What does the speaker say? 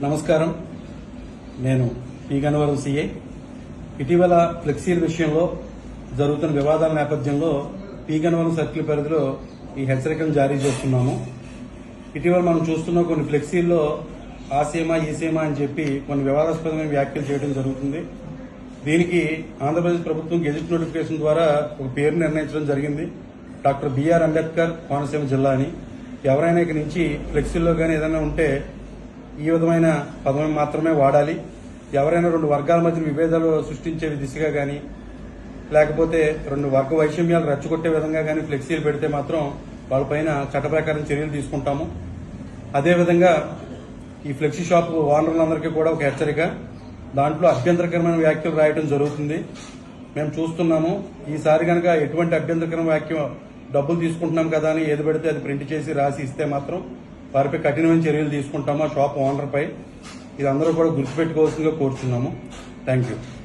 నమస్కారం. నేను P Gannavaram CI. ఇటీవల ఫ్లెక్సీల విషయంలో జరుగుతున్న వివాదాల నేపథ్యంలో పి గన్నవరం సర్కిల్ పరిధిలో ఈ హెచ్చరికలు జారీ చేస్తున్నాము. ఇటీవల మనం చూస్తున్న కొన్ని ఫ్లెక్సీల్లో ఆ సీమా ఈ సీమా అని చెప్పి కొన్ని వివాదాస్పదమైన వ్యాఖ్యలు చేయడం జరుగుతుంది. దీనికి ఆంధ్రప్రదేశ్ ప్రభుత్వం గెజిట్ నోటిఫికేషన్ ద్వారా ఒక పేరు నిర్ణయించడం జరిగింది. డాక్టర్ బిఆర్ అంబేద్కర్ కోనసీమ జిల్లా అని. ఎవరైనా ఇక నుంచి ఫ్లెక్సీల్లో కానీ ఏదైనా ఉంటే ఈ విధమైన పదం మాత్రమే వాడాలి. ఎవరైనా రెండు వర్గాల మధ్య విభేదాలు సృష్టించే దిశగా కానీ లేకపోతే రెండు వర్గ వైషమ్యాలు రెచ్చగొట్టే విధంగా కానీ ఫ్లెక్సీలు పెడితే మాత్రం వాళ్ళపైన చట్ట ప్రకారం చర్యలు తీసుకుంటాము. అదేవిధంగా ఈ ఫ్లెక్సీ షాప్ ఓనర్లందరికీ కూడా ఒక హెచ్చరిక. దాంట్లో అభ్యంతరకరమైన వ్యాఖ్యలు రాయడం జరుగుతుంది. మేము చూస్తున్నాము. ఈసారి కనుక ఎటువంటి అభ్యంతరకరమైన వ్యాఖ్య డబ్బులు తీసుకుంటున్నాం కదా అని ఏది పెడితే అది ప్రింట్ చేసి రాసి ఇస్తే మాత్రం వారిపై కఠినమైన చర్యలు తీసుకుంటాము. ఆ షాప్ ఓనర్పై ఇది అందరూ కూడా గుర్తుపెట్టుకోవాల్సిందిగా కోరుతున్నాము. Thank you.